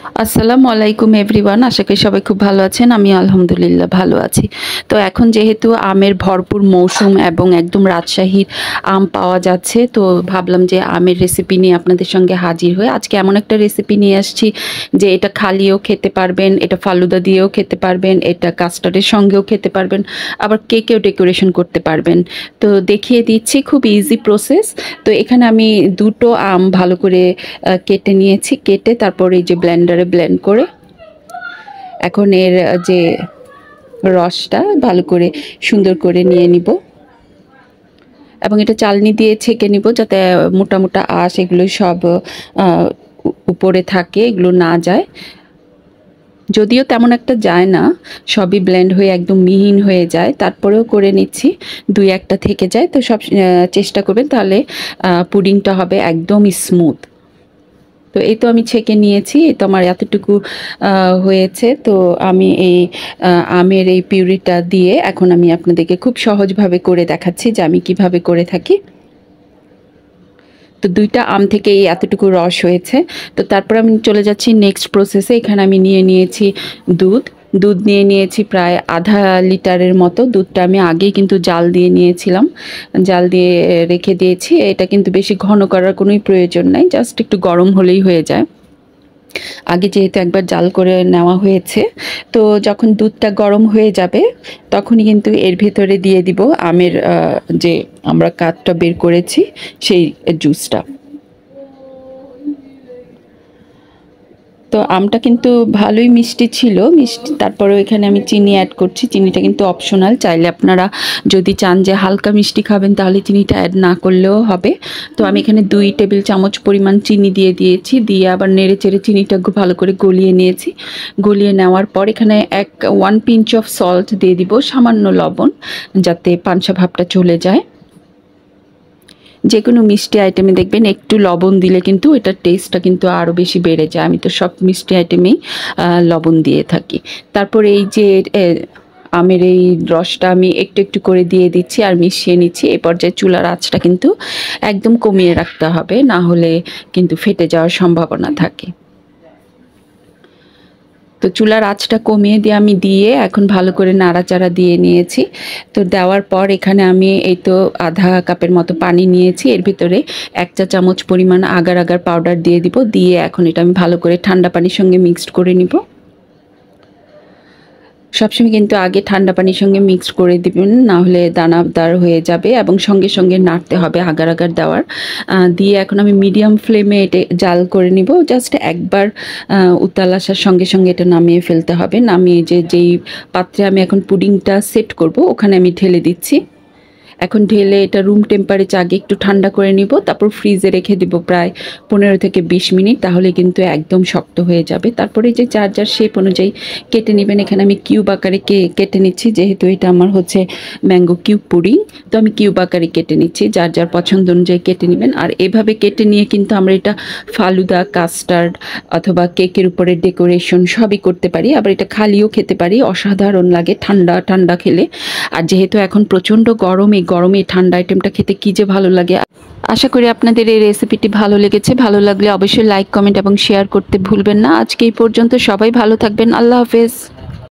আসসালামু আলাইকুম এভরিওয়ান। আশা করি সবাই খুব ভালো আছেন। আমি আলহামদুলিল্লাহ ভালো আছি। তো এখন যেহেতু আমের ভরপুর মৌসুম এবং একদম রাজশাহীর আম পাওয়া যাচ্ছে, তো ভাবলাম যে আমের রেসিপি নিয়ে আপনাদের সঙ্গে হাজির হয়ে আজকে এমন একটা রেসিপি নিয়ে আসছি যে এটা খালিও খেতে পারবেন, এটা ফালুদা দিয়েও খেতে পারবেন, এটা কাস্টার্ডের সঙ্গেও খেতে পারবেন, আবার কেকেও ডেকোরেশন করতে পারবেন। তো দেখিয়ে দিচ্ছি, খুব ইজি প্রসেস। তো এখানে আমি দুটো আম ভালো করে কেটে নিয়েছি। কেটে তারপর এই যে ব্লেন্ডারে ব্লেন্ড করে এখন এর যে রসটা ভালো করে সুন্দর করে নিয়ে নিব এবং এটা চালনি দিয়ে ছেঁকে নিব যাতে মোটা মোটা আঁশ এগুলো সব উপরে থাকে, এগুলো না যায়। যদিও তেমন একটা যায় না, সবই ব্লেন্ড হয়ে একদম মিহিন হয়ে যায়, তারপরেও করে নিচ্ছি। দুই একটা থেকে যায়, তো সব চেষ্টা করবেন, তাহলে পুডিংটা হবে একদম স্মুথ। তো এই তো আমি ছেঁকে নিয়েছি, এই তো আমার এতটুকু হয়েছে। তো আমি এই আমের এই পিউরিটা দিয়ে এখন আমি আপনাদেরকে খুব সহজভাবে করে দেখাচ্ছি যে আমি কিভাবে করে থাকি। তো দুইটা আম থেকে এই এতটুকু রস হয়েছে। তো তারপর আমি চলে যাচ্ছি নেক্সট প্রসেসে। এখানে আমি নিয়ে নিয়েছি দুধ। দুধ নিয়ে নিয়েছি প্রায় আধা লিটারের মতো। দুধটা আমি আগেই কিন্তু জাল দিয়ে নিয়েছিলাম, জাল দিয়ে রেখে দিয়েছি। এটা কিন্তু বেশি ঘন করার কোনোই প্রয়োজন নাই, জাস্ট একটু গরম হলেই হয়ে যায়। আগে যেহেতু একবার জাল করে নেওয়া হয়েছে, তো যখন দুধটা গরম হয়ে যাবে তখনই কিন্তু এর ভেতরে দিয়ে দিব আমের যে আমরা কাঠটা বের করেছি সেই জুসটা। তো আমটা কিন্তু ভালোই মিষ্টি ছিল, মিষ্টি। তারপরেও এখানে আমি চিনি অ্যাড করছি। চিনিটা কিন্তু অপশনাল, চাইলে আপনারা যদি চান যে হালকা মিষ্টি খাবেন তাহলে চিনিটা অ্যাড না করলেও হবে। তো আমি এখানে 2 টেবিল চামচ পরিমাণ চিনি দিয়ে দিয়েছি, দিয়ে আবার নেড়ে চেড়ে চিনিটা খুব ভালো করে গলিয়ে নিয়েছি। গলিয়ে নেওয়ার পর এখানে 1 পিঞ্চ অফ সল্ট দিয়ে দিব, সামান্য লবণ, যাতে পানসা ভাবটা চলে যায়। যে কোনো মিষ্টি আইটেমে দেখবেন একটু লবণ দিলে কিন্তু এটার টেস্টটা কিন্তু আরও বেশি বেড়ে যায়। আমি তো সব মিষ্টি আইটেমেই লবণ দিয়ে থাকি। তারপর এই যে আমের এই রসটা আমি একটু একটু করে দিয়ে দিচ্ছি আর মিশিয়ে নিচ্ছি। এই পর্যায়ে চুলার আঁচটা কিন্তু একদম কমিয়ে রাখতে হবে, না হলে কিন্তু ফেটে যাওয়ার সম্ভাবনা থাকে। তো চুলার আঁচটা কমিয়ে দিয়ে আমি এখন ভালো করে নাড়াচাড়া দিয়ে নিয়েছি। তো দেওয়ার পর এখানে আমি এই তো আধা কাপের মতো পানি নিয়েছি, এর ভিতরে 1 চা চামচ পরিমাণ আগার আগার পাউডার দিয়ে দিব। দিয়ে এখন এটা আমি ভালো করে ঠান্ডা পানির সঙ্গে মিক্সড করে নিব। সবসময় কিন্তু আগে ঠান্ডা পানির সঙ্গে মিক্সড করে দিবেন, না হলে দানাদার হয়ে যাবে, এবং সঙ্গে সঙ্গে নাড়তে হবে আগার আগার দেওয়ার। দিয়ে এখন আমি মিডিয়াম ফ্লেমে এটা জাল করে নিব। জাস্ট একবার উতাল আসার সঙ্গে সঙ্গে এটা নামিয়ে ফেলতে হবে। নামিয়ে যেই পাত্রে আমি এখন পুডিংটা সেট করব ওখানে আমি ঢেলে দিচ্ছি। এখন ঢেলে এটা রুম টেম্পারেচার আগে একটু ঠান্ডা করে নিব, তারপর ফ্রিজে রেখে দিব প্রায় 15 থেকে 20 মিনিট, তাহলে কিন্তু একদম শক্ত হয়ে যাবে। তারপরে যে যার শেপ অনুযায়ী কেটে নেবেন। এখানে আমি কিউব আকারে কেটে নিচ্ছি, যেহেতু এটা আমার হচ্ছে ম্যাঙ্গো কিউব পুডিং, তো আমি কিউব আকারে কেটে নিচ্ছি। যার পছন্দ অনুযায়ী কেটে নেবেন। আর এভাবে কেটে নিয়ে কিন্তু আমরা এটা ফালুদা, কাস্টার্ড অথবা কেকের উপরে ডেকোরেশন সবই করতে পারি। আবার এটা খালিও খেতে পারি, অসাধারণ লাগে ঠান্ডা ঠান্ডা খেলে। আর যেহেতু এখন প্রচণ্ড গরম, এই গরমে ঠান্ডা আইটেমটা খেতে কী যে ভালো লাগে। আশা করি আপনাদের এই রেসিপিটি ভালো লেগেছে। ভালো লাগলে অবশ্যই লাইক, কমেন্ট এবং শেয়ার করতে ভুলবেন না। আজকে এই পর্যন্ত, সবাই ভালো থাকবেন। আল্লাহ হাফেজ।